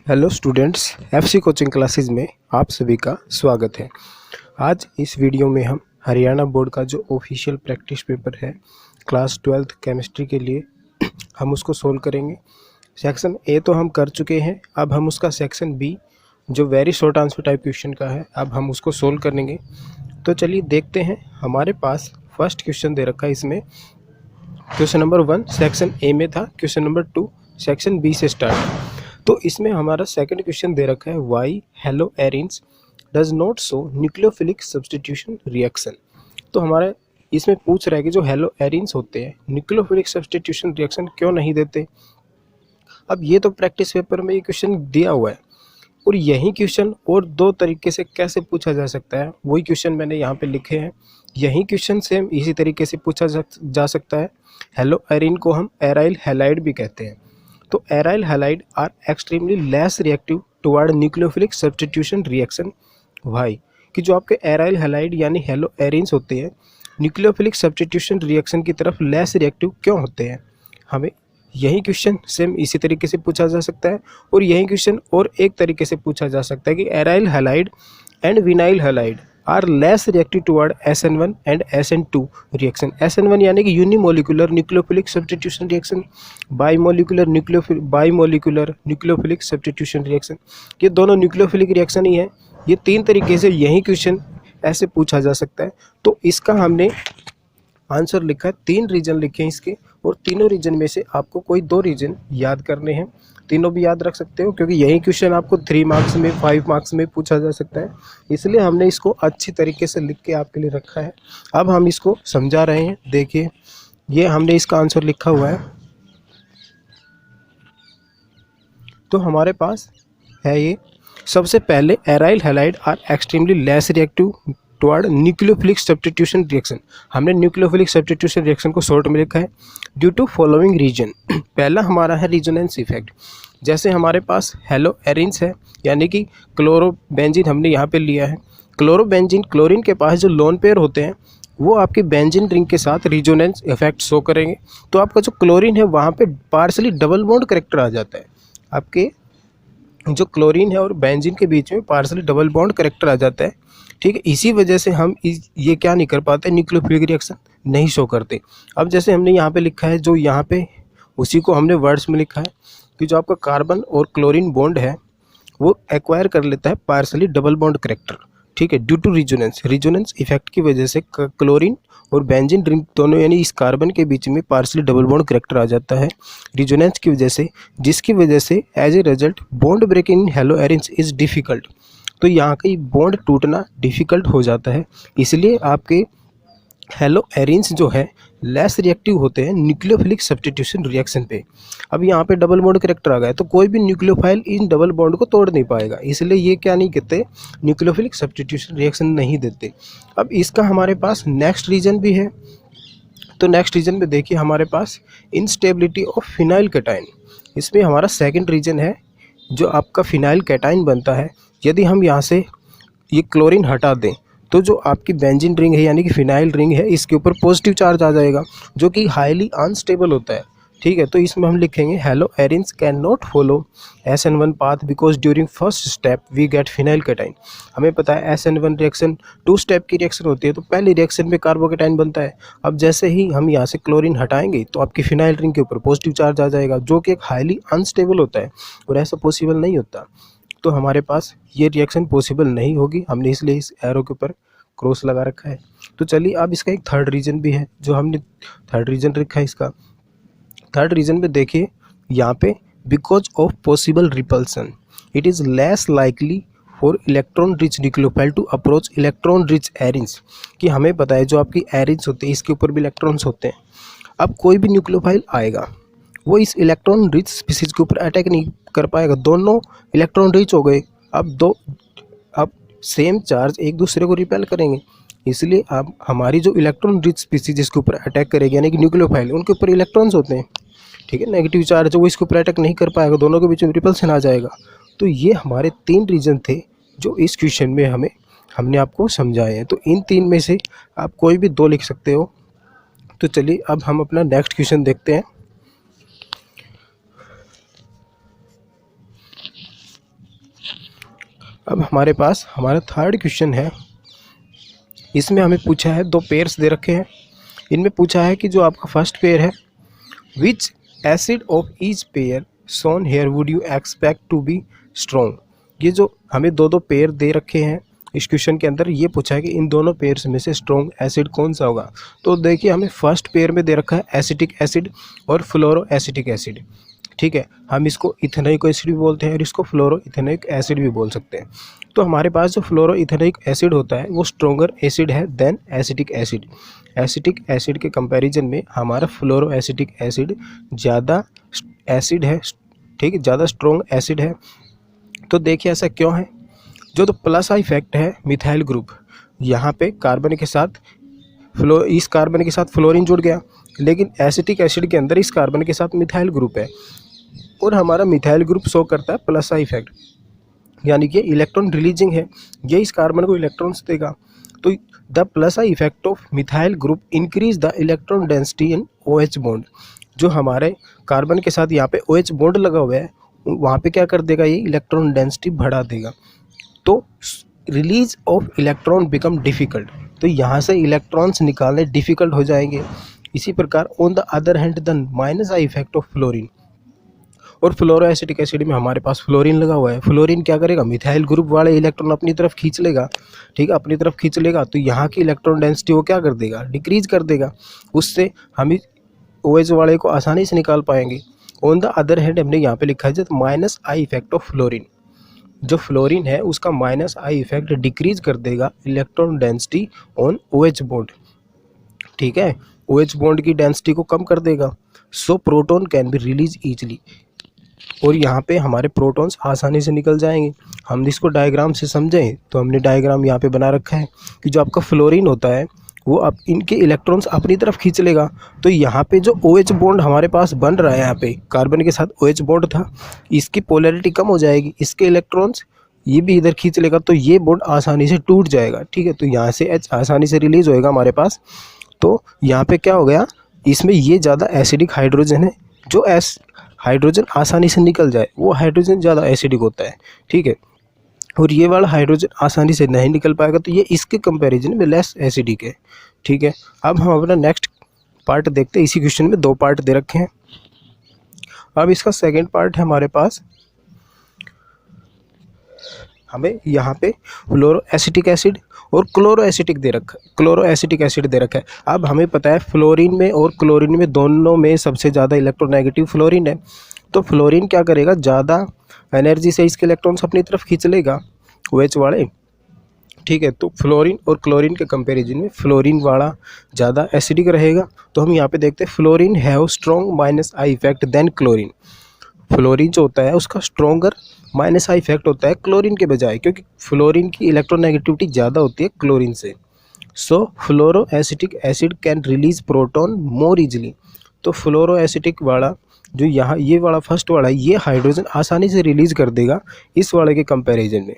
Hello students, FC coaching classes में आप सभी का स्वागत है। आज इस वीडियो में हम हरियाणा बोर्ड का जो ऑफिशियल प्रैक्टिस पेपर है क्लास 12th केमिस्ट्री के लिए हम उसको सोल्व करेंगे। सेक्शन ए तो हम कर चुके हैं, अब हम उसका सेक्शन बी जो very short answer type question का है अब हम उसको सोल्व करेंगे। तो चलिए देखते हैं। हमारे पास फर्स्ट क्वेश्चन दे रखा है, इसमें क्वेश्चन नंबर 1 सेक्शन ए में था, क्वेश्चन नंबर 2 सेक्शन बी से स्टार्ट। तो इसमें हमारा सेकंड क्वेश्चन दे रखा है why haloarenes does not show nucleophilic substitution reaction. तो हमारा इसमें पूछ रहा है कि जो हेलो एरिन्स होते हैं न्यूक्लियोफिलिक सब्स्टिट्यूशन रिएक्शन क्यों नहीं देते। अब ये तो प्रैक्टिस पेपर में ये क्वेश्चन दिया हुआ है और यही क्वेश्चन और दो तरीके से कैसे पूछा जा सकता है वही क्वेश्चन मैंने यहाँ पे लिखे हैं। यही क्वेश्चन सेम इसी तरीके से पूछा जा सकता है। हेलो एरिन को हम एराइल हैलाइड भी कहते हैं। तो aryl halide are extremely less reactive toward nucleophilic substitution reaction. Why कि जो आपके एराइल हैलाइड यानी हेलो एरिन्स होते हैं न्यूक्लियोफिलिक सब्स्टिट्यूशन रिएक्शन की तरफ लेस रिएक्टिव क्यों होते हैं। हमें यही क्वेश्चन सेम इसी तरीके से पूछा जा सकता है और यही क्वेश्चन और एक तरीके से पूछा जा सकता है कि aryl halide and vinyl halide are less reactive toward SN1 and SN2 reaction. SN1 यानी कि unimolecular nucleophilic substitution reaction, bimolecular nucleophilic substitution reaction. ये दोनों न्यूक्लियोफिलिक रिएक्शन ही है। ये तीन तरीके से यही क्वेश्चन ऐसे पूछा जा सकता है। तो इसका हमने आंसर लिखा है, 3 रीजन लिखे हैं इसके और तीनों रीजन में से आपको कोई 2 रीजन याद करने हैं। तीनों भी याद रख सकते हो क्योंकि यही क्वेश्चन आपको 3 मार्क्स में 5 मार्क्स में पूछा जा सकता है, इसलिए हमने इसको अच्छी तरीके से लिख के आपके लिए रखा है। अब हम इसको समझा रहे हैं। देखिए ये हमने इसका आंसर लिखा हुआ है। तो हमारे पास है ये सबसे पहले aryl halide are extremely less reactive toward nucleophilic substitution reaction. हमने न्यूक्लियोफिलिक सब्स्टिट्यूशन रिएक्शन को शॉर्ट में लिखा है ड्यू टू फॉलोइंग रीजन। पहला हमारा है रिजोनेंस इफेक्ट। जैसे हमारे पास हेलो एरिन्स है यानी कि क्लोरोबेंजीन हमने यहाँ पे लिया है। क्लोरोबेंजीन क्लोरीन के पास जो लोन पेयर होते हैं वो आपके बेंजीन रिंग के साथ रिजोनेंस इफेक्ट शो करेंगे। तो आपका जो क्लोरीन है वहाँ पे पार्शली डबल बॉन्ड करेक्टर आ जाता है। आपके जो क्लोरीन है और बेंजीन के बीच में पार्शली डबल बॉन्ड करेक्टर आ जाता है। ठीक है, इसी वजह से हम ये क्या नहीं कर पाते, न्यूक्लियोफिलिक रिएक्शन नहीं शो करते। अब जैसे हमने यहाँ पे लिखा है, जो यहाँ पे उसी को हमने वर्ड्स में लिखा है कि जो आपका कार्बन और क्लोरीन बॉन्ड है वो एक्वायर कर लेता है पार्शली डबल बॉन्ड करेक्टर। ठीक है, ड्यू टू रिजोनेंस इफेक्ट की वजह से क्लोरीन और बेंजीन रिंग दोनों यानी इस कार्बन के बीच में पार्शली डबल बॉन्ड करेक्टर आ जाता है रिजोनेंस की वजह से, जिसकी वजह से as a result bond breaking in haloarenes is difficult. तो यहाँ का बॉन्ड टूटना डिफ़िकल्ट हो जाता है, इसलिए आपके हेलो एरिन्स जो है लेस रिएक्टिव होते हैं न्यूक्लियोफिलिक सब्स्टिट्यूशन रिएक्शन पे। अब यहाँ पे डबल बॉन्ड करेक्टर आ गया तो कोई भी न्यूक्लियोफाइल इन डबल बॉन्ड को तोड़ नहीं पाएगा, इसलिए ये क्या नहीं कहते, न्यूक्लियोफिलिक सब्स्टिट्यूशन रिएक्शन नहीं देते। अब इसका हमारे पास नेक्स्ट रीजन भी है। तो नेक्स्ट रीजन में देखिए हमारे पास इनस्टेबिलिटी ऑफ फिनाइल कैटाइन। इसमें हमारा सेकेंड रीजन है जो आपका फिनाइल कैटाइन बनता है। यदि हम यहाँ से ये क्लोरीन हटा दें तो जो आपकी बेंजीन रिंग है यानी कि फिनाइल रिंग है इसके ऊपर पॉजिटिव चार्ज आ जाएगा जो कि हाईली अनस्टेबल होता है। ठीक है, तो इसमें हम लिखेंगे haloarenes can not follow SN1 path because during first step we get phenyl cation. हमें पता है SN1 रिएक्शन 2 स्टेप की रिएक्शन होती है, तो पहली रिएक्शन में कार्बोकैटाइन बनता है। अब जैसे ही हम यहाँ से क्लोरीन हटाएंगे तो आपकी फिनाइल रिंग के ऊपर पॉजिटिव चार्ज आ जाएगा जो कि एक हाईली अनस्टेबल होता है और ऐसा पॉसिबल नहीं होता। तो हमारे पास ये रिएक्शन पॉसिबल नहीं होगी, हमने इसलिए इस एरो के ऊपर क्रॉस लगा रखा है। तो चलिए अब इसका एक थर्ड रीजन भी है जो हमने थर्ड रीजन रखा है। इसका थर्ड रीजन में देखिए यहाँ पे because of possible repulsion it is less likely for electron rich nucleophile to approach electron rich arenes. कि हमें पता है जो आपकी एरिन्स होते हैं इसके ऊपर भी इलेक्ट्रॉन्स होते हैं। अब कोई भी न्यूक्लियोफाइल आएगा वो इस इलेक्ट्रॉन रिच स्पीसीज के ऊपर अटैक नहीं कर पाएगा, दोनों इलेक्ट्रॉन रिच हो गए। अब सेम चार्ज एक दूसरे को रिपेल करेंगे, इसलिए अब हमारी जो इलेक्ट्रॉन रिच स्पीसीज जिसके ऊपर अटैक करेगी यानी कि न्यूक्लियोफाइल उनके ऊपर इलेक्ट्रॉन्स होते हैं। ठीक है, नेगेटिव चार्ज वो इसके ऊपर अटैक नहीं कर पाएगा, दोनों के बीच में रिपल्सन आ जाएगा। तो ये हमारे 3 रीजन थे जो इस क्वेश्चन में हमें हमने आपको समझाए हैं। तो इन 3 में से आप कोई भी 2 लिख सकते हो। तो चलिए अब हम अपना नेक्स्ट क्वेश्चन देखते हैं। अब हमारे पास हमारा थर्ड क्वेश्चन है। इसमें हमें पूछा है 2 पेयर्स दे रखे हैं। इनमें पूछा है कि जो आपका फर्स्ट पेयर है, which acid of each pair shown here would you expect to be strong. ये जो हमें 2 पेयर दे रखे हैं इस क्वेश्चन के अंदर, ये पूछा है कि इन दोनों पेयर्स में से स्ट्रॉन्ग एसिड कौन सा होगा। तो देखिए हमें फर्स्ट पेयर में दे रखा है एसिटिक एसिड और फ्लोरो एसिटिक एसिड। ठीक है, हम इसको इथेनोइक एसिड भी बोलते हैं और इसको फ्लोरो इथेनोइक एसिड भी बोल सकते हैं। तो हमारे पास जो फ्लोरो इथेनोइक एसिड होता है वो स्ट्रोंगर एसिड है than acetic acid. Acetic acid के कंपैरिजन में हमारा फ्लोरो एसिटिक एसिड ज़्यादा एसिड है, ठीक है, ज़्यादा स्ट्रॉन्ग एसिड है। तो देखिए ऐसा क्यों है। जो तो प्लस इफेक्ट है मिथाइल ग्रुप, यहाँ पे कार्बन के साथ इस कार्बन के साथ फ्लोरीन जुड़ गया, लेकिन एसिटिक एसिड के अंदर इस कार्बन के साथ मिथाइल ग्रुप है और हमारा मिथाइल ग्रुप शो करता है प्लस इफेक्ट, यानी कि इलेक्ट्रॉन रिलीजिंग है, ये इस कार्बन को इलेक्ट्रॉन्स देगा। तो the plus effect of methyl group increase the electron density in OH bond. जो हमारे कार्बन के साथ यहाँ पे OH बॉन्ड लगा हुआ है, वहाँ पे क्या कर देगा, ये इलेक्ट्रॉन डेंसिटी बढ़ा देगा। तो release of electron become difficult, तो यहाँ से इलेक्ट्रॉन्स निकालने डिफ़िकल्ट हो जाएंगे। इसी प्रकार on the other hand the minus I effect of fluorine, और फ्लोरो एसिटिक एसिड में हमारे पास फ्लोरीन लगा हुआ है। फ्लोरीन क्या करेगा, मिथाइल ग्रुप वाले इलेक्ट्रॉन अपनी तरफ खींच लेगा, ठीक है, अपनी तरफ खींच लेगा। तो यहाँ की इलेक्ट्रॉन डेंसिटी वो क्या कर देगा, डिक्रीज कर देगा। उससे हम OH वाले को आसानी से निकाल पाएंगे। ऑन द अदर हैंड हमने यहाँ पे लिखा है जब minus I effect of fluorine, जो फ्लोरीन है उसका माइनस आई इफेक्ट डिक्रीज कर देगा electron density on OH bond, ठीक है, OH बॉन्ड की डेंसिटी को कम कर देगा। So proton can be release easily, और यहाँ पे हमारे प्रोटॉन्स आसानी से निकल जाएंगे। हम इसको डायग्राम से समझें तो हमने डायग्राम यहाँ पे बना रखा है कि जो आपका फ्लोरीन होता है वो अब इनके इलेक्ट्रॉन्स अपनी तरफ खींच लेगा। तो यहाँ पे जो OH बॉन्ड हमारे पास बन रहा है, यहाँ पे कार्बन के साथ OH बॉन्ड था, इसकी पोलैरिटी कम हो जाएगी, इसके इलेक्ट्रॉन्स ये भी इधर खींच लेगा, तो ये बॉन्ड आसानी से टूट जाएगा, ठीक है। तो यहाँ से H आसानी से रिलीज होएगा हमारे पास। तो यहाँ पे क्या हो गया, इसमें ये ज़्यादा एसिडिक हाइड्रोजन है, जो हाइड्रोजन आसानी से निकल जाए वो हाइड्रोजन ज़्यादा एसिडिक होता है, ठीक है, और ये वाला हाइड्रोजन आसानी से नहीं निकल पाएगा, तो ये इसके कंपैरिजन में लेस एसिडिक है, ठीक है। अब हम अपना नेक्स्ट पार्ट देखते हैं। इसी क्वेश्चन में 2 पार्ट दे रखे हैं। अब इसका सेकंड पार्ट है हमारे पास, हमें यहाँ पे फ्लोरो एसिटिक एसिड और क्लोरो एसिटिक दे रखा है, क्लोरो एसिटिक एसिड दे रखा है। अब हमें पता है फ्लोरीन में और क्लोरीन में दोनों में सबसे ज़्यादा इलेक्ट्रोनेगेटिव फ्लोरीन है। तो फ्लोरीन क्या करेगा, ज़्यादा एनर्जी से इसके इलेक्ट्रॉन्स अपनी तरफ खींच लेगा OH वाले, ठीक है। तो फ्लोरीन और क्लोरीन के कंपैरिजन में फ्लोरीन वाला ज़्यादा एसिडिक रहेगा। तो हम यहाँ पे देखते हैं fluorine have strong minus I effect than chlorine. Fluorine जो होता है उसका स्ट्रॉन्गर माइनस आई इफेक्ट होता है क्लोरीन के बजाय, क्योंकि फ्लोरीन की इलेक्ट्रोनेगेटिविटी ज़्यादा होती है क्लोरीन से। So fluoro acetic acid can release proton more easily. तो फ्लोरो एसिटिक वाला जो यहाँ ये वाला फर्स्ट वाला है, ये हाइड्रोजन आसानी से रिलीज कर देगा इस वाले के कंपैरिजन में।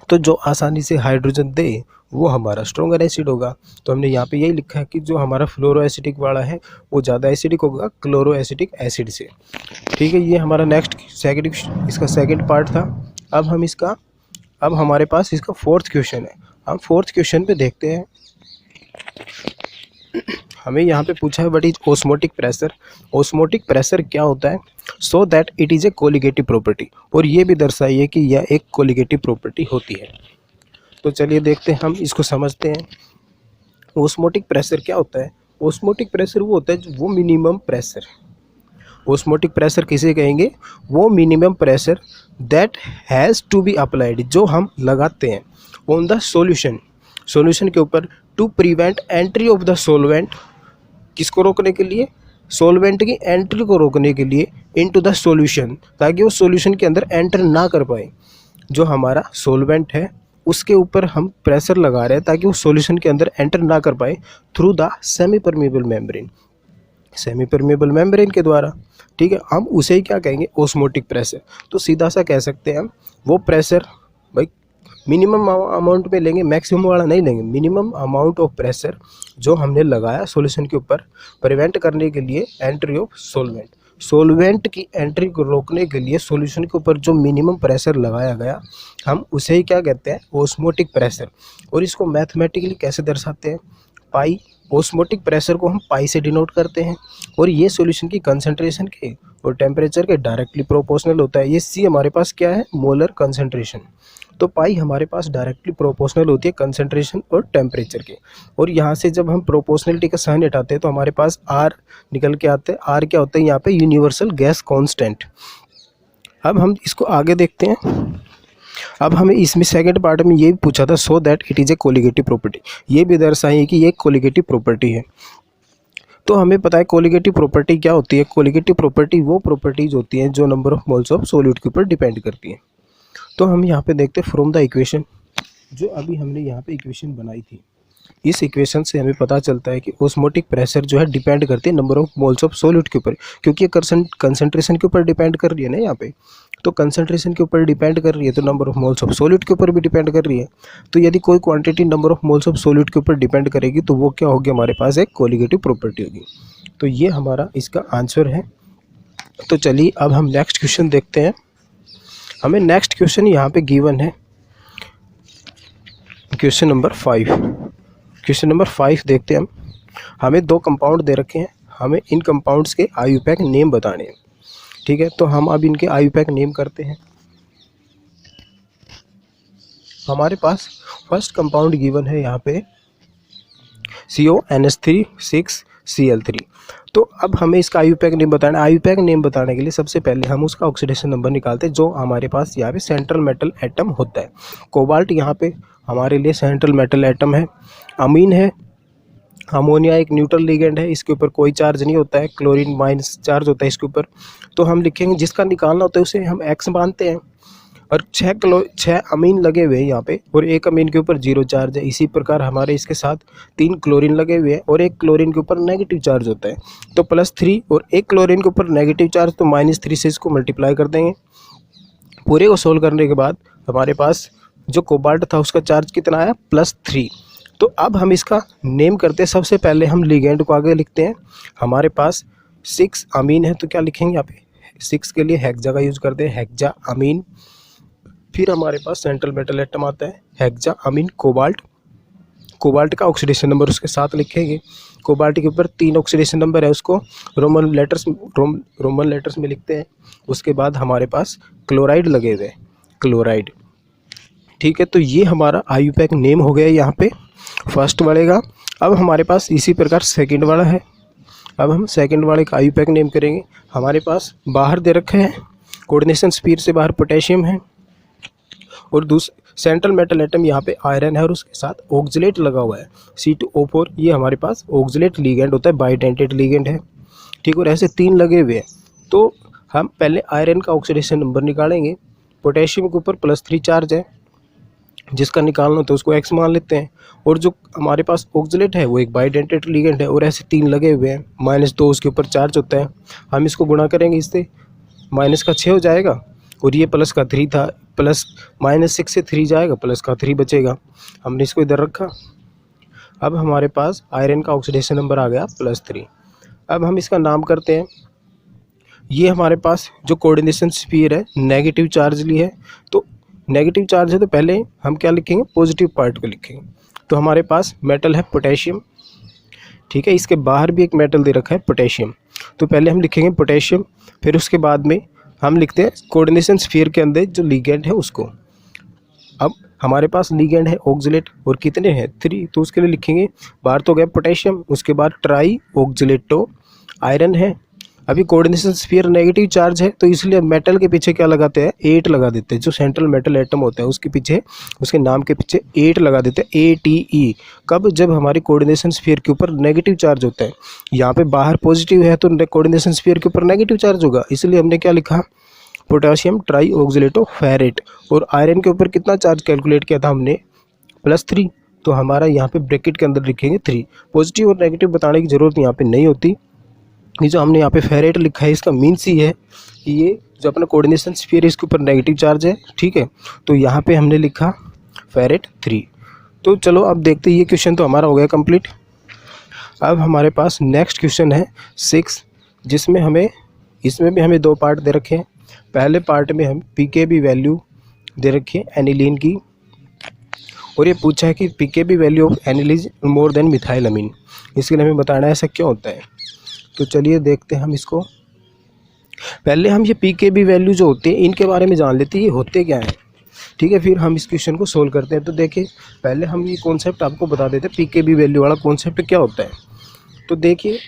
तो जो आसानी से हाइड्रोजन दे वो हमारा स्ट्रॉन्गर एसिड होगा। तो हमने यहाँ पे यही लिखा है कि जो हमारा फ्लोरो एसिटिक वाला है वो ज़्यादा एसिडिक होगा क्लोरो एसिटिक एसिड से, ठीक है। ये हमारा नेक्स्ट इसका सेकंड पार्ट था। अब हमारे पास इसका फोर्थ क्वेश्चन है। हम फोर्थ क्वेश्चन पे देखते हैं। हमें यहाँ पे पूछा है what is osmotic pressure. Osmotic pressure क्या होता है, so that it is a colligative property, और ये भी दर्शाइए कि यह एक कोलिगेटिव प्रॉपर्टी होती है। तो चलिए देखते हैं, हम इसको समझते हैं। ऑस्मोटिक प्रेशर क्या होता है। ऑस्मोटिक प्रेशर वो होता है वो मिनिमम प्रेशर। ऑस्मोटिक प्रेशर किसे कहेंगे, वो minimum pressure that has to be applied, जो हम लगाते हैं ऑन द सॉल्यूशन के ऊपर, to prevent entry of the solvent, किसको रोकने के लिए, सॉल्वेंट की एंट्री को रोकने के लिए, इनटू द सॉल्यूशन, ताकि वो सॉल्यूशन के अंदर एंटर ना कर पाए। जो हमारा सॉल्वेंट है उसके ऊपर हम प्रेशर लगा रहे हैं ताकि वो सॉल्यूशन के अंदर एंटर ना कर पाए, through the semi permeable membrane के द्वारा, ठीक है। हम उसे ही क्या कहेंगे, ऑस्मोटिक प्रेशर। तो सीधा सा कह सकते हैं हम वो प्रेशर भाई मिनिमम अमाउंट में लेंगे, मैक्सिमम वाला नहीं लेंगे। मिनिमम अमाउंट ऑफ प्रेशर जो हमने लगाया सॉल्यूशन के ऊपर प्रिवेंट करने के लिए एंट्री ऑफ सॉल्वेंट, सॉल्वेंट की एंट्री को रोकने के लिए सॉल्यूशन के ऊपर जो मिनिमम प्रेशर लगाया गया हम उसे ही क्या कहते हैं, ऑस्मोटिक प्रेशर। और इसको मैथमेटिकली कैसे दर्शाते हैं, पाई, ऑस्मोटिक प्रेशर को हम पाई से डिनोट करते हैं और ये सॉल्यूशन की कंसंट्रेशन के और टेम्परेचर के डायरेक्टली प्रोपोर्शनल होता है। ये सी हमारे पास क्या है, मोलर कंसंट्रेशन। तो पाई हमारे पास डायरेक्टली प्रोपोर्शनल होती है कंसंट्रेशन और टेम्परेचर के। और यहाँ से जब हम प्रोपोर्शनलिटी का साइन हटाते हैं तो हमारे पास आर निकल के आते हैं। आर क्या होता है यहाँ पे, यूनिवर्सल गैस कांस्टेंट। अब हम इसको आगे देखते हैं। अब हमें इसमें सेकंड पार्ट में ये भी पूछा था, so that it is a colligative property, ये भी दर्शाइए कि ये कोलिगेटिव प्रॉपर्टी है। तो हमें पता है कोलिगेटिव प्रॉपर्टी क्या होती है। कोलिगेटिव प्रॉपर्टी वो प्रॉपर्टीज होती हैं जो number of moles of solute के ऊपर डिपेंड करती हैं। तो हम यहाँ पे देखते हैं फ्रॉम द इक्वेशन, जो अभी हमने यहाँ पे इक्वेशन बनाई थी, इस इक्वेशन से हमें पता चलता है कि ऑस्मोटिक प्रेशर जो है डिपेंड करती है number of moles of solute के ऊपर, क्योंकि ये कंसंट्रेशन के ऊपर डिपेंड कर रही है ना यहाँ पे। तो कंसंट्रेशन के ऊपर डिपेंड कर रही है तो number of moles of solute के ऊपर भी डिपेंड कर रही है। तो यदि कोई quantity number of moles of solute के ऊपर डिपेंड करेगी तो वो क्या होगी, हमारे पास एक कोलिगेटिव प्रॉपर्टी होगी। तो ये हमारा इसका आंसर है। तो चलिए अब हम नेक्स्ट क्वेश्चन देखते हैं। हमें नेक्स्ट क्वेश्चन यहाँ पे गिवन है क्वेश्चन नंबर 5। क्वेश्चन नंबर 5 देखते हैं हम। हमें दो कंपाउंड दे रखे हैं, हमें इन कंपाउंड्स के आईयूपैक नेम बताने हैं। ठीक है, तो हम अब इनके आईयूपैक नेम करते हैं। हमारे पास फर्स्ट कंपाउंड गिवन है यहाँ पे CONH3 6Cl3। तो अब हमें इसका आईयूपैक नेम बताना है। आईयूपैक नेम बताने के लिए सबसे पहले हम उसका ऑक्सीडेशन नंबर निकालते हैं, जो हमारे पास यहाँ पे सेंट्रल मेटल एटम होता है। कोबाल्ट यहाँ पे हमारे लिए सेंट्रल मेटल एटम है। अमीन है, अमोनिया एक न्यूट्रल लिगेंड है, इसके ऊपर कोई चार्ज नहीं होता है, क्लोरीन माइनस चार्ज होता है इसके ऊपर। तो हम लिखेंगे जिसका निकालना होता है उसे हम X मानते हैं। और 6 अमीन लगे हुए हैं यहाँ पे और एक अमीन के ऊपर 0 चार्ज है। इसी प्रकार हमारे इसके साथ 3 क्लोरीन लगे हुए हैं और एक क्लोरीन के ऊपर नेगेटिव चार्ज होता है। तो +3 और एक क्लोरीन के ऊपर नेगेटिव चार्ज, तो -3 से इसको मल्टीप्लाई कर देंगे। पूरे को सोल्व करने के बाद हमारे पास जो कोबाल्ट था उसका चार्ज कितना आया, +3। तो अब हम इसका नेम करते हैं। सबसे पहले हम लिगेंड को आगे लिखते हैं। हमारे पास 6 अमीन है तो क्या लिखेंगे यहाँ पे, 6 के लिए हेक्सा का यूज़ करते हैं, हेक्सा अमीन। फिर हमारे पास सेंट्रल मेटल एटम आता है हेक्सा अमीन कोबाल्ट। कोबाल्ट का ऑक्सीडेशन नंबर उसके साथ लिखेंगे। कोबाल्ट के ऊपर 3 ऑक्सीडेशन नंबर है, उसको रोमन लेटर्स में लिखते हैं। उसके बाद हमारे पास क्लोराइड लगे हुए, क्लोराइड। ठीक है, तो ये हमारा आईयूपैक नेम हो गया यहाँ पे फर्स्ट वाले का। अब हमारे पास इसी प्रकार सेकंड वाला है। अब हम सेकंड वाले का आईयूपैक नेम करेंगे। हमारे पास बाहर दे रखे हैं कोऑर्डिनेशन स्फीयर से बाहर पोटेशियम है और सेंट्रल मेटल एटम यहाँ पे आयरन है और उसके साथ ऑक्सीलेट लगा हुआ है C2O4। ये हमारे पास ऑक्सीलेट लिगेंड होता है, बाइडेंटेड लिगेंड है। ठीक, और ऐसे 3 लगे हुए हैं। तो हम पहले आयरन का ऑक्सीडेशन नंबर निकालेंगे। पोटेशियम के ऊपर +3 चार्ज है, जिसका निकालना होता है उसको X मान लेते हैं। और जो हमारे पास ऑक्सीलेट है वो एक बाइडेंटेड लिगेंड है और ऐसे 3 लगे हुए हैं, -2 उसके ऊपर चार्ज होता है। हम इसको गुणा करेंगे, इससे माइनस का 6 हो जाएगा और ये प्लस का 3 था, प्लस -6 से 3 जाएगा, प्लस का 3 बचेगा। हमने इसको इधर रखा। अब हमारे पास आयरन का ऑक्सीडेशन नंबर आ गया +3। अब हम इसका नाम करते हैं। ये हमारे पास जो कोऑर्डिनेशन स्फीयर है नेगेटिव चार्ज ली है, तो नेगेटिव चार्ज है तो पहले हम क्या लिखेंगे, पॉजिटिव पार्ट को लिखेंगे। तो हमारे पास मेटल है पोटेशियम। ठीक है, इसके बाहर भी एक मेटल दे रखा है पोटेशियम। तो पहले हम लिखेंगे पोटेशियम, फिर उसके बाद में हम लिखते हैं कोऑर्डिनेशन स्फीयर के अंदर जो लिगेंड है उसको। अब हमारे पास लिगेंड है ऑक्सीलेट और कितने हैं, 3, तो उसके लिए लिखेंगे बाहर तो गए पोटेशियम, उसके बाद ट्राई ऑक्सीलेटो आयरन है। अभी कोऑर्डिनेशन स्फीयर नेगेटिव चार्ज है तो इसलिए मेटल के पीछे क्या लगाते हैं, 8 लगा देते हैं। जो सेंट्रल मेटल एटम होता है उसके पीछे, उसके नाम के पीछे 8 लगा देते हैं, ATE। कब, जब हमारी कोऑर्डिनेशन स्फीयर के ऊपर नेगेटिव चार्ज होता है। यहाँ पे बाहर पॉजिटिव है तो कोऑर्डिनेशन स्फीयर के ऊपर नेगेटिव चार्ज होगा, इसलिए हमने क्या लिखा, पोटेशियम ट्राई ऑक्सीलेटो फेरेट। और आयरन के ऊपर कितना चार्ज कैलकुलेट किया था हमने, +3। तो हमारा यहाँ पे ब्रैकेट के अंदर लिखेंगे 3। पॉजिटिव और नेगेटिव बताने की ज़रूरत यहाँ पे नहीं होती। ये जो हमने यहाँ पे फेरेट लिखा है इसका मीन्स ही है कि ये जो अपना कोऑर्डिनेशन स्फीयर है इसके ऊपर नेगेटिव चार्ज है। ठीक है, तो यहाँ पे हमने लिखा फेरेट 3। तो चलो अब देखते हैं, ये क्वेश्चन तो हमारा हो गया कंप्लीट। अब हमारे पास नेक्स्ट क्वेश्चन है 6, जिसमें इसमें भी हमें 2 पार्ट दे रखे हैं। पहले पार्ट में हम पीकेबी वैल्यू दे रखी है एनिलीन की, और ये पूछा है कि pKb value of aniline is more than methyl amine. इसके लिए हमें बताना है ऐसा क्यों होता है। तो चलिए देखते हैं हम इसको। पहले हम ये पीकेबी वैल्यू जो होते हैं इनके बारे में जान लेते हैं, ये होते क्या हैं, ठीक है, फिर हम इस क्वेश्चन को सोल्व करते हैं। तो देखिए पहले हम ये कॉन्सेप्ट आपको बता देते हैं, पीकेबी वैल्यू वाला कॉन्सेप्ट क्या होता है। तो देखिए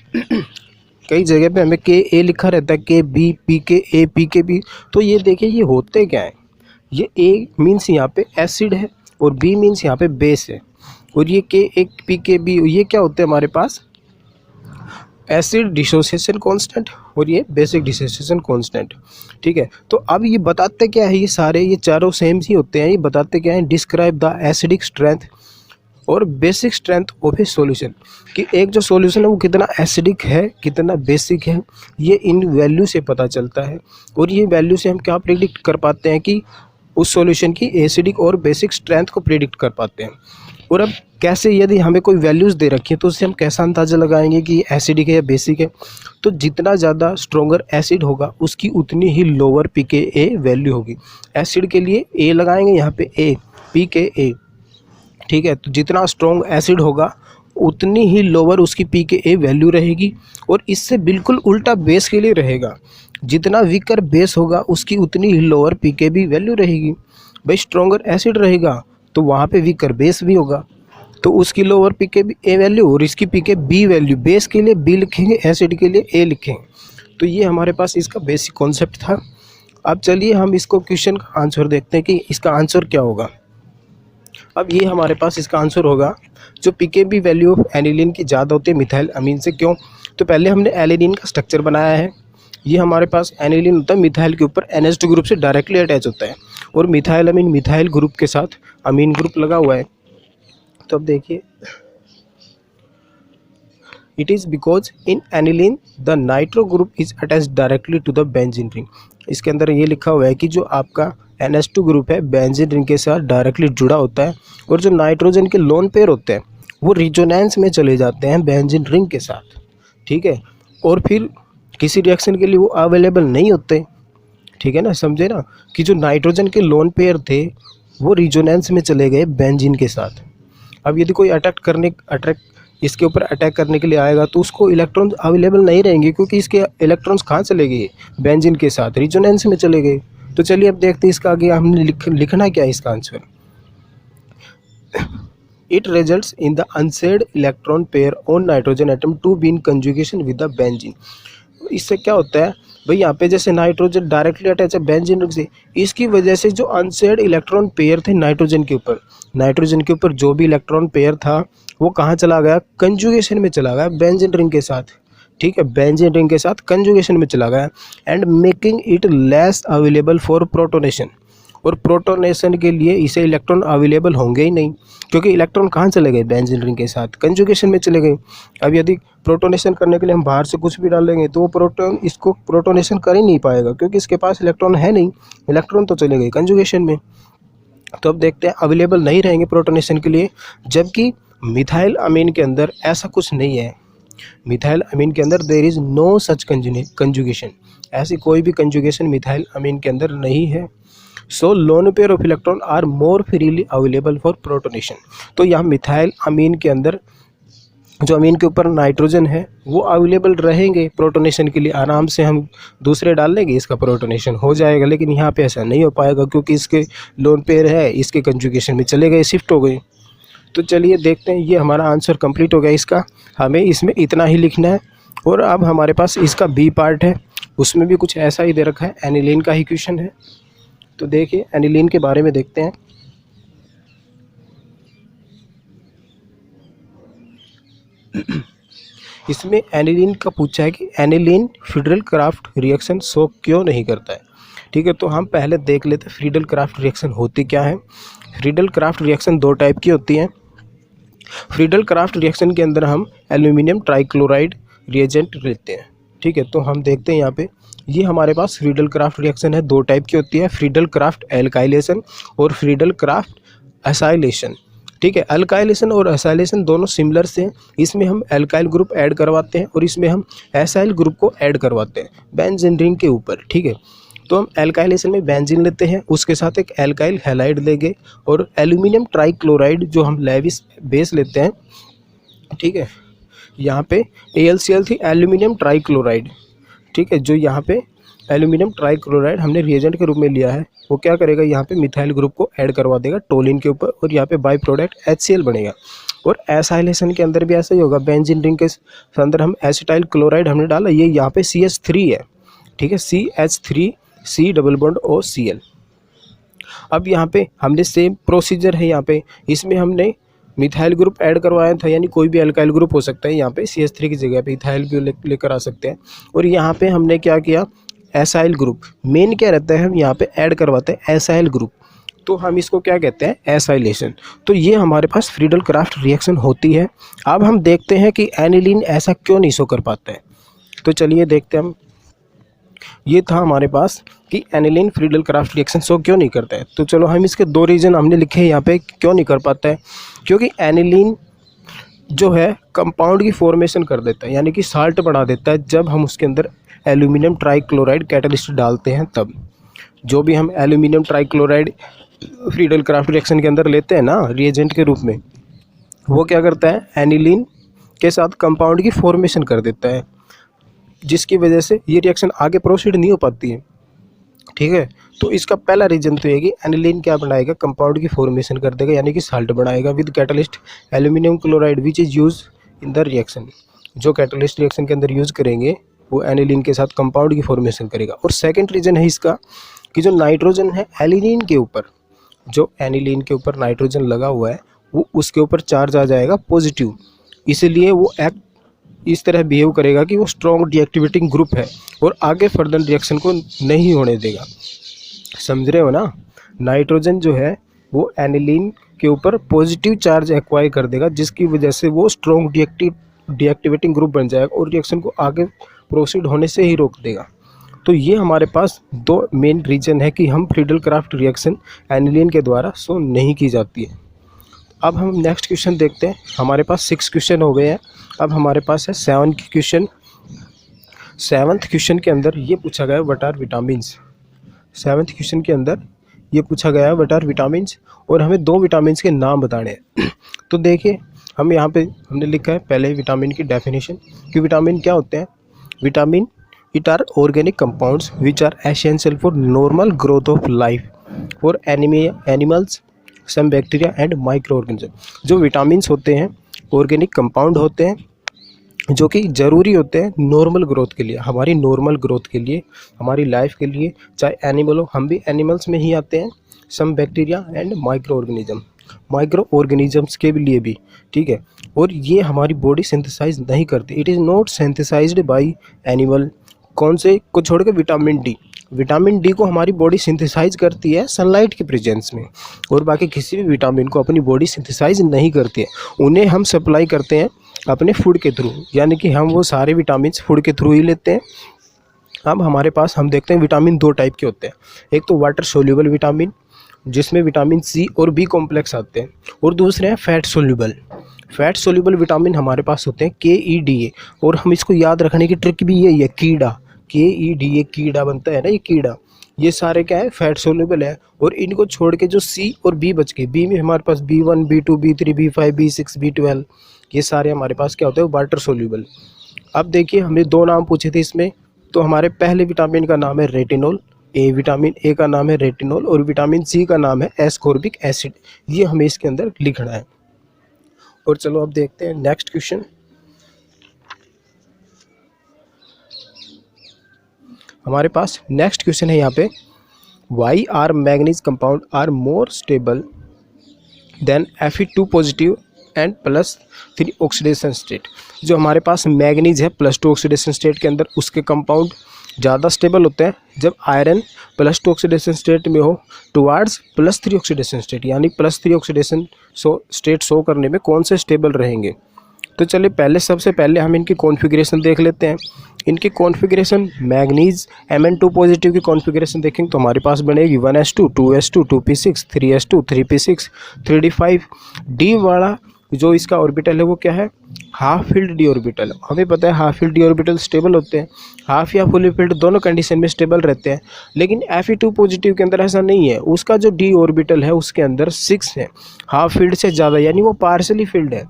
कई जगह पे हमें के ए लिखा रहता है, के बी, पी के ए, पी के बी। तो ये देखिए ये होते क्या है, ये ए मीन्स यहाँ पे एसिड है और बी मीन्स यहाँ पे बेस है, और ये के एक पी के बी ये क्या होते हैं हमारे पास एसिड डिसोसिएशन कांस्टेंट और ये बेसिक डिसोसिएशन कांस्टेंट, ठीक है। तो अब ये बताते क्या है, ये चारों सेम ही होते हैं। ये बताते क्या है, डिस्क्राइब द एसिडिक स्ट्रेंथ और basic strength of A solution, कि एक जो सॉल्यूशन है वो कितना एसिडिक है कितना बेसिक है, ये इन वैल्यू से पता चलता है। और ये वैल्यू से हम क्या प्रेडिक्ट कर पाते हैं कि उस सॉल्यूशन की एसिडिक और बेसिक स्ट्रेंथ को प्रेडिक्ट कर पाते हैं। और अब कैसे, यदि हमें कोई वैल्यूज़ दे रखी है तो उससे हम कैसा अंदाज़ा लगाएंगे कि एसिडिक है या बेसिक है। तो जितना ज़्यादा स्ट्रोंगर एसिड होगा उसकी उतनी ही लोअर pKa वैल्यू होगी। एसिड के लिए ए लगाएंगे यहाँ पे ए, pKa, ठीक है। तो जितना स्ट्रॉन्ग एसिड होगा उतनी ही लोअर उसकी pKa वैल्यू रहेगी, और इससे बिल्कुल उल्टा बेस के लिए रहेगा। जितना वीकर बेस होगा उसकी उतनी ही लोअर pKb वैल्यू रहेगी। भाई स्ट्रॉन्गर एसिड रहेगा तो वहाँ पे वीकर बेस भी होगा, तो उसकी लोअर pKa वैल्यू और इसकी pKb वैल्यू, बेस के लिए बी लिखेंगे, एसिड के लिए ए लिखेंगे। तो ये हमारे पास इसका बेसिक कॉन्सेप्ट था। अब चलिए हम इसको क्वेश्चन का आंसर देखते हैं कि इसका आंसर क्या होगा। अब ये हमारे पास इसका आंसर होगा, जो pKb वैल्यू ऑफ एनिलीन की ज़्यादा होती है मिथाइल अमीन से। क्यों? तो पहले हमने एलिलीन का स्ट्रक्चर बनाया है। ये हमारे पास एनिलीन होता है, मिथाइल के ऊपर NH2 ग्रुप से डायरेक्टली अटैच होता है, और मिथाइल अमीन मिथाइल ग्रुप के साथ अमीन ग्रुप लगा हुआ है। तो अब देखिए, it is because in aniline the nitro group is attach directly to the benzene ring. इसके अंदर ये लिखा हुआ है कि जो आपका NH2 ग्रुप है बेंजीन रिंग के साथ डायरेक्टली जुड़ा होता है, और जो नाइट्रोजन के लोन पेयर होते हैं वो रिजोनेंस में चले जाते हैं बेंजीन रिंग के साथ, ठीक है। और फिर किसी रिएक्शन के लिए वो अवेलेबल नहीं होते, ठीक है ना, समझे ना, कि जो नाइट्रोजन के लोन पेयर थे वो रिजोनेंस में चले गए बेंजीन के साथ। अब यदि कोई इसके ऊपर अटैक करने के लिए आएगा तो उसको इलेक्ट्रॉन्स अवेलेबल नहीं रहेंगे, क्योंकि इसके इलेक्ट्रॉन्स कहाँ चले गए, बेंजीन के साथ रिजोनेंस में चले गए। तो चलिए अब देखते हैं इसका आगे हमने लिखना क्या है इसका answer. It results in the unshared electron pair on nitrogen atom to be in conjugation with the benzene. इससे क्या होता है भाई, यहाँ पे जैसे नाइट्रोजन डायरेक्टली अटैच है बेंजीन रिंग से, इसकी वजह से जो अनसेड इलेक्ट्रॉन पेयर थे नाइट्रोजन के ऊपर जो भी इलेक्ट्रॉन पेयर था वो कहाँ चला गया, कंजुगेशन में चला गया बेंजीन रिंग के साथ, ठीक है, बेंजीन रिंग के साथ कंजुगेशन में चला गया, and making it less available for protonation. और प्रोटोनेशन के लिए इसे इलेक्ट्रॉन अवेलेबल होंगे ही नहीं, क्योंकि इलेक्ट्रॉन कहाँ चले गए, बेंजीन रिंग के साथ कंजुगेशन में चले गए। अब यदि प्रोटोनेशन करने के लिए हम बाहर से कुछ भी डालेंगे तो वो इसको प्रोटोनेशन कर ही नहीं पाएगा, क्योंकि इसके पास इलेक्ट्रॉन है नहीं, इलेक्ट्रॉन तो चले गए कंजुगेशन में। तो अब देखते हैं, अवेलेबल नहीं रहेंगे प्रोटोनेशन के लिए, जबकि मिथाइल अमीन के अंदर ऐसा कुछ नहीं है। मिथाइल अमीन के अंदर there is no such conjugation, ऐसी कोई भी कंजुगेशन मिथाइल अमीन के अंदर नहीं है। So lone pair of electron are more freely available for protonation. तो यहाँ मिथाइल अमीन के अंदर जो अमीन के ऊपर नाइट्रोजन है वो अवेलेबल रहेंगे प्रोटोनेशन के लिए, आराम से हम दूसरे डाल लेंगे, इसका प्रोटोनेशन हो जाएगा। लेकिन यहाँ पे ऐसा नहीं हो पाएगा, क्योंकि इसके लोन पेयर है, इसके कंजुगेशन में चले गए, शिफ्ट हो गए। तो चलिए देखते हैं, ये हमारा आंसर कंप्लीट हो गया इसका, हमें इसमें इतना ही लिखना है। और अब हमारे पास इसका बी पार्ट है, उसमें भी कुछ ऐसा ही दे रखा है, एनिलीन का ही क्वेश्चन है। तो देखिए एनिलीन के बारे में देखते हैं। इसमें एनिलीन का पूछा है कि aniline Friedel craft reaction show क्यों नहीं करता है, ठीक है। तो हम पहले देख लेते हैं फ्रीडल क्राफ्ट रिएक्शन होती क्या है। फ्रीडल क्राफ्ट रिएक्शन 2 टाइप की होती हैं। फ्रीडल क्राफ्ट रिएक्शन के अंदर हम एल्यूमिनियम ट्राइक्लोराइड रिएजेंट लेते हैं, ठीक है। तो हम देखते हैं यहाँ पे, ये हमारे पास फ्रीडल क्राफ्ट रिएक्शन है, 2 टाइप की होती है, फ्रीडल क्राफ्ट एल्काइलेशन और फ्रीडल क्राफ्ट एसाइलेशन। ठीक है, अल्काइलेशन और एसाइलेशन दोनों सिमिलर से हैं। इसमें हम एल्काइल ग्रुप ऐड करवाते हैं और इसमें हम एसाइल ग्रुप को ऐड करवाते हैं बेंजीन रिंग के ऊपर। ठीक है, तो हम एल्काइलेशन में बेंजीन लेते हैं, उसके साथ एक एल्काइल हैलाइड लेंगे और एल्यूमिनियम ट्राइक्लोराइड जो हम लेविस बेस लेते हैं। ठीक है, यहाँ पे AlCl थी एल्यूमिनियम ट्राइक्लोराइड। ठीक है, जो यहाँ पे एल्यूमिनियम ट्राइक्लोराइड हमने रिएजेंट के रूप में लिया है, वो क्या करेगा, यहाँ पे मिथाइल ग्रुप को ऐड करवा देगा टोलिन के ऊपर और यहाँ पे बाई प्रोडक्ट HCl बनेगा। और एसाइलेशन के अंदर भी ऐसा ही होगा, बेंजीन रिंग के अंदर हम एसिटाइल क्लोराइड हमने डाला, ये यहाँ पे CH3 है। ठीक है, CH3 C double bond OCl। अब यहाँ पे हमने सेम प्रोसीजर है, यहाँ पे इसमें हमने मिथाइल ग्रुप ऐड करवाया था, यानी कोई भी अल्काइल ग्रुप हो सकता है, यहाँ पे CH3 की जगह पे इथाइल भी लेकर आ सकते हैं। और यहाँ पे हमने क्या किया, एसाइल ग्रुप मेन क्या रहता है, हम यहाँ पे ऐड करवाते हैं एसाइल ग्रुप, तो हम इसको क्या कहते हैं, एसाइलेशन। तो ये हमारे पास फ्रीडल क्राफ्ट रिएक्शन होती है। अब हम देखते हैं कि एनिलीन ऐसा क्यों नहीं शो कर पाता है, तो चलिए देखते हैं हम। ये था हमारे पास कि aniline Friedel craft reaction show क्यों नहीं करता है। तो चलो हम इसके 2 रीज़न हमने लिखे हैं यहाँ पे क्यों नहीं कर पाता है। क्योंकि एनिलीन जो है कंपाउंड की फॉर्मेशन कर देता है, यानी कि साल्ट बना देता है जब हम उसके अंदर एल्यूमिनियम ट्राइक्लोराइड कैटलिस्ट डालते हैं तब। जो भी हम aluminium trichloride Friedel craft reaction के अंदर लेते हैं ना रिएजेंट के रूप में, वो क्या करता है, एनिलीन के साथ कंपाउंड की फॉर्मेशन कर देता है, जिसकी वजह से ये रिएक्शन आगे प्रोसीड नहीं हो पाती है। ठीक है, तो इसका पहला रीजन तो ये कि एनिलीन क्या बनाएगा, कंपाउंड की फॉर्मेशन कर देगा, यानी कि साल्ट बनाएगा with catalyst aluminium chloride which is use in the reaction. जो कैटलिस्ट रिएक्शन के अंदर यूज़ करेंगे वो एनिलीन के साथ कंपाउंड की फॉर्मेशन करेगा। और सेकंड रीजन है इसका कि जो नाइट्रोजन है एलिनीन के ऊपर, जो एनिलीन के ऊपर नाइट्रोजन लगा हुआ है वो उसके ऊपर चार्ज आ जाएगा पॉजिटिव, इसलिए वो एक्ट इस तरह बिहेव करेगा कि वो स्ट्रॉन्ग डीएक्टिवेटिंग ग्रुप है और आगे फर्दर रिएक्शन को नहीं होने देगा। समझ रहे हो ना, नाइट्रोजन जो है वो एनिलीन के ऊपर पॉजिटिव चार्ज एक्वायर कर देगा, जिसकी वजह से वो स्ट्रॉन्ग डीएक्टिवेटिंग ग्रुप बन जाएगा और रिएक्शन को आगे प्रोसीड होने से ही रोक देगा। तो ये हमारे पास 2 मेन रीजन है कि हम फ्रीडल क्राफ्ट रिएक्शन एनिलीन के द्वारा शो नहीं की जाती है। अब हम नेक्स्ट क्वेश्चन देखते हैं। हमारे पास 6 क्वेश्चन हो गए हैं, अब हमारे पास है 7 क्वेश्चन। 7th क्वेश्चन के अंदर ये पूछा गया what are vitamins. 7th question के अंदर ये पूछा गया व्हाट आर विटामिन्स और हमें 2 विटामिन्स के नाम बताने हैं। तो देखिए हम यहाँ पे हमने लिखा है पहले विटामिन की डेफिनेशन कि विटामिन क्या होते हैं। Vitamin it are organic compounds which are essential for normal growth of life for animals some bacteria and micro organism. जो विटामिन्स होते हैं ऑर्गेनिक कंपाउंड होते हैं जो कि ज़रूरी होते हैं नॉर्मल ग्रोथ के लिए, हमारी नॉर्मल ग्रोथ के लिए, हमारी लाइफ के लिए, चाहे एनिमल हो, हम भी एनिमल्स में ही आते हैं, some bacteria and micro organisms के लिए भी। ठीक है, और ये हमारी बॉडी सिंथेसाइज नहीं करती, it is not synthesized by animal. कौन से को छोड़ के विटामिन डी को हमारी बॉडी सिंथेसाइज करती है सनलाइट के प्रेजेंस में, और बाकी किसी भी विटामिन को अपनी बॉडी सिंथेसाइज नहीं करती है। उन्हें हम सप्लाई करते हैं अपने फूड के थ्रू, यानी कि हम वो सारे विटामिन फूड के थ्रू ही लेते हैं। अब हमारे पास हम देखते हैं विटामिन 2 टाइप के होते हैं। एक तो वाटर सोल्यूबल विटामिन जिसमें विटामिन सी और बी कॉम्प्लेक्स आते हैं, और दूसरे हैं फैट सोल्यूबल विटामिन हमारे पास होते हैं KEDA। और हम इसको याद रखने की ट्रिक भी यही है, कीड़ा, KEDA कीड़ा बनता है ना, ये कीड़ा, ये सारे क्या है फैट सोल्यूबल है। और इनको छोड़ के जो सी और बी बच गए, बी में हमारे पास B1 B2 B3 B5 B6 B12, ये सारे हमारे पास क्या होते हैं वाटर सोल्यूबल। अब देखिए हमने 2 नाम पूछे थे इसमें, तो हमारे पहले विटामिन का नाम है रेटिनॉल, विटामिन ए का नाम है रेटिनॉल और विटामिन सी का नाम है एस्कॉर्बिक एसिड। ये हमें इसके अंदर लिखना है। और चलो अब देखते हैं नेक्स्ट क्वेश्चन। हमारे पास नेक्स्ट क्वेश्चन है यहाँ पे, why are manganese compound are more stable than Fe2 positive and +3 oxidation state. जो हमारे पास मैग्नीज है +2 ऑक्सीडेशन स्टेट के अंदर, उसके कंपाउंड ज़्यादा स्टेबल होते हैं जब आयरन +2 ऑक्सीडेशन स्टेट में हो टुवार्ड्स +3 ऑक्सीडेशन स्टेट, यानी +3 ऑक्सीडेशन स्टेट शो करने में कौन से स्टेबल रहेंगे। तो चलिए पहले सबसे पहले हम इनकी कॉन्फ़िगरेशन देख लेते हैं। इनकी कॉन्फ़िगरेशन मैग्नीज Mn2 पॉजिटिव की कॉन्फ़िगरेशन देखेंगे तो हमारे पास बनेगी 1s2 2s2 2p6 3s2 3p6 3d5। D वाला जो इसका ऑर्बिटल है वो क्या है, हाफ फिल्ड डी ऑर्बिटल। हमें पता है half filled D orbital stable होते हैं, हाफ या फुली फिल्ड दोनों कंडीशन में स्टेबल रहते हैं। लेकिन Fe2 पॉजिटिव के अंदर ऐसा नहीं है, उसका जो डी ऑर्बिटल है उसके अंदर 6 है, हाफ फील्ड से ज़्यादा, यानी वो पार्शली फील्ड है।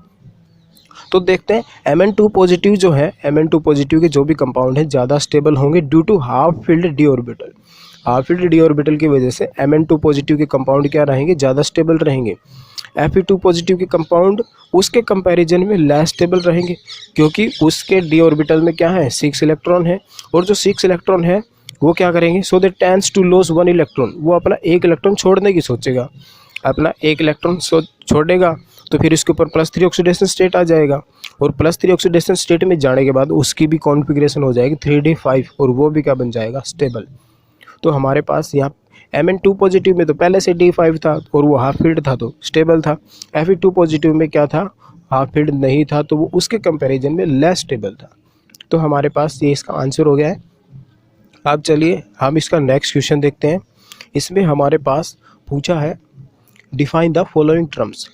तो देखते हैं Mn2 पॉजिटिव जो है, Mn2 पॉजिटिव के जो भी कंपाउंड है ज़्यादा स्टेबल होंगे due to half filled d orbital. Half filled d orbital की वजह से Mn2 पॉजिटिव के कंपाउंड क्या रहेंगे, ज़्यादा स्टेबल रहेंगे। Fe2 पॉजिटिव के कंपाउंड उसके कंपैरिजन में लेस स्टेबल रहेंगे, क्योंकि उसके डी ऑर्बिटल में क्या है, 6 इलेक्ट्रॉन है, और जो 6 इलेक्ट्रॉन है वो क्या करेंगे, सो दे टेंड्स टू लॉस 1 इलेक्ट्रॉन, वो अपना 1 इलेक्ट्रॉन छोड़ने की सोचेगा। अपना 1 इलेक्ट्रॉन छोड़ेगा तो फिर इसके ऊपर +3 ऑक्सीडेशन स्टेट आ जाएगा, और +3 ऑक्सीडेशन स्टेट में जाने के बाद उसकी भी कॉन्फ़िगरेशन हो जाएगी 3d5, और वो भी क्या बन जाएगा, स्टेबल। तो हमारे पास यहाँ Mn2 पॉजिटिव में तो पहले से D5 था और वो हाफ फील्ड था तो स्टेबल था। Fe2 पॉजिटिव में क्या था, हाफ फील्ड नहीं था तो वो उसके कंपैरिजन में लेस स्टेबल था। तो हमारे पास ये इसका आंसर हो गया है। अब चलिए हम इसका नेक्स्ट क्वेश्चन देखते हैं। इसमें हमारे पास पूछा है define the following terms.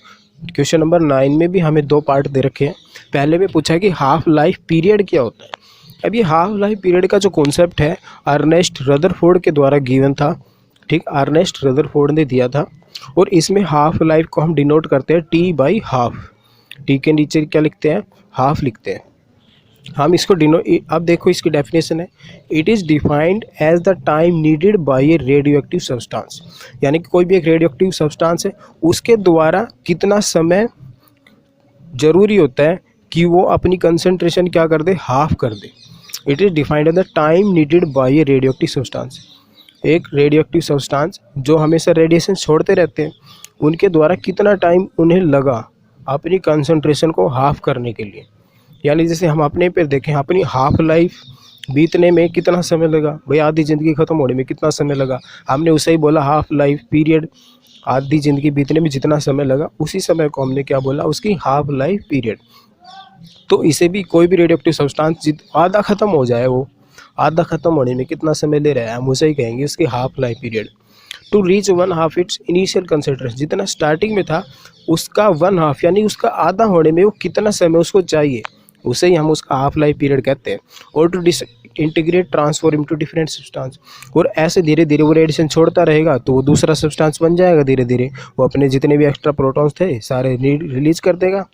Question number 9 में भी हमें 2 पार्ट दे रखे हैं। पहले में पूछा है कि हाफ लाइफ पीरियड क्या होता है। अब ये हाफ लाइफ पीरियड का जो कॉन्सेप्ट है अर्नेस्ट रदरफोर्ड के द्वारा गिवन था, ठीक, अर्नेस्ट रदरफोर्ड ने दिया था। और इसमें हाफ लाइफ को हम डिनोट करते हैं T/हाफ। टी के नीचे क्या लिखते हैं, हाफ लिखते हैं हम इसको अब देखो इसकी डेफिनेशन है, it is defined as the time needed by a radio active substance. यानी कि कोई भी एक रेडियो एक्टिव सब्सटेंस है उसके द्वारा कितना समय जरूरी होता है कि वो अपनी कंसंट्रेशन क्या कर दे, हाफ कर दे। It is defined as the time needed by a radio active substance. एक रेडियो एक्टिव सब्सटेंस जो हमेशा रेडिएशन छोड़ते रहते हैं, उनके द्वारा कितना टाइम उन्हें लगा अपनी कंसंट्रेशन को हाफ करने के लिए। यानी जैसे हम अपने पे देखें, अपनी हाफ लाइफ बीतने में कितना समय लगा, भाई आधी ज़िंदगी ख़त्म होने में कितना समय लगा, हमने उसे ही बोला हाफ लाइफ पीरियड। आधी ज़िंदगी बीतने में जितना समय लगा उसी समय को हमने क्या बोला, उसकी हाफ लाइफ पीरियड। तो इसे भी कोई भी रेडियो एक्टिव सब्सटेंस आधा ख़त्म हो जाए, वो आधा ख़त्म होने में कितना समय ले रहा है, हम उसे ही कहेंगे उसकी half life period. To reach 1/2 its initial concentration, जितना स्टार्टिंग में था उसका 1/2 यानी उसका आधा होने में वो कितना समय उसको चाहिए, उसे ही हम उसका हाफ लाइफ पीरियड कहते हैं। और to integrate transform into different substance, और ऐसे धीरे धीरे वो रेडिएशन छोड़ता रहेगा तो वो दूसरा सब्सटेंस बन जाएगा। धीरे धीरे वो अपने जितने भी एक्स्ट्रा प्रोटॉन्स थे सारे रिलीज कर देगा,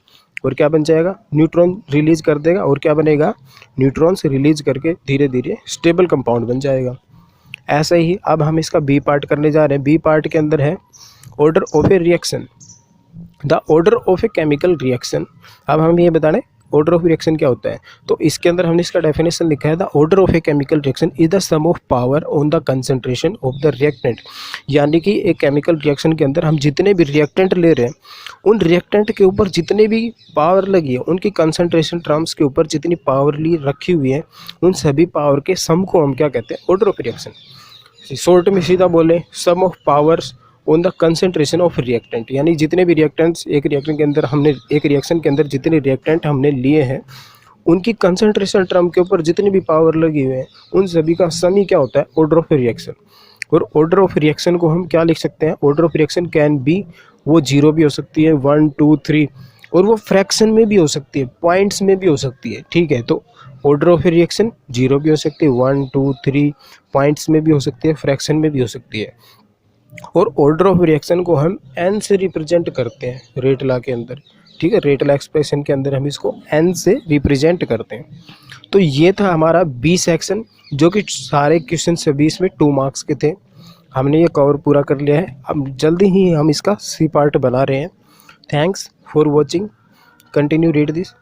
और क्या बन जाएगा, न्यूट्रॉन रिलीज कर देगा, और क्या बनेगा, न्यूट्रॉन्स रिलीज करके धीरे धीरे स्टेबल कंपाउंड बन जाएगा। ऐसे ही अब हम इसका बी पार्ट करने जा रहे हैं। बी पार्ट के अंदर है order of A reaction, the order of a chemical reaction. अब हम ये बता रहे हैं ऑर्डर ऑफ रिएक्शन क्या होता है। तो इसके अंदर हमने इसका डेफिनेशन लिखा है, the order of a chemical reaction is the sum of power on the concentration of the reactant. यानी कि एक केमिकल रिएक्शन के अंदर हम जितने भी रिएक्टेंट ले रहे हैं उन रिएक्टेंट के ऊपर जितने भी पावर लगी है, उनकी कंसंट्रेशन टर्म्स के ऊपर जितनी पावर ली रखी हुई है, उन सभी पावर के सम को हम क्या कहते हैं, ऑर्डर ऑफ रिएक्शन। शॉर्ट में सीधा बोले, sum of powers on the concentration of reactant. यानी जितने भी रिएक्टेंट्स एक रिएक्शन के अंदर हमने, एक रिएक्शन के अंदर जितने रिएक्टेंट हमने लिए हैं उनकी कंसंट्रेशन टर्म के ऊपर जितनी भी पावर लगी हुई है उन सभी का सम ही क्या होता है, ऑर्डर ऑफ रिएक्शन। और ऑर्डर ऑफ रिएक्शन को हम क्या लिख सकते हैं, order of reaction can be, वो 0 भी हो सकती है, 1 2 3, और वो फ्रैक्शन में भी हो सकती है, पॉइंट्स में भी हो सकती है, ठीक है। तो ऑर्डर ऑफ रिएक्शन 0 भी हो सकती है, 1 2 3, पॉइंट्स में भी हो सकती है, फ्रैक्शन में भी हो सकती है। और ऑर्डर ऑफ रिएक्शन को हम n से रिप्रेजेंट करते हैं रेट लॉ के अंदर, ठीक है। रेट लॉ एक्सप्रेशन के अंदर हम इसको n से रिप्रेजेंट करते हैं। तो ये था हमारा बी सेक्शन, जो कि सारे क्वेश्चन से 20 में 2 मार्क्स के थे। हमने ये कवर पूरा कर लिया है। अब जल्दी ही हम इसका सी पार्ट बना रहे हैं। Thanks for watching, continue read this.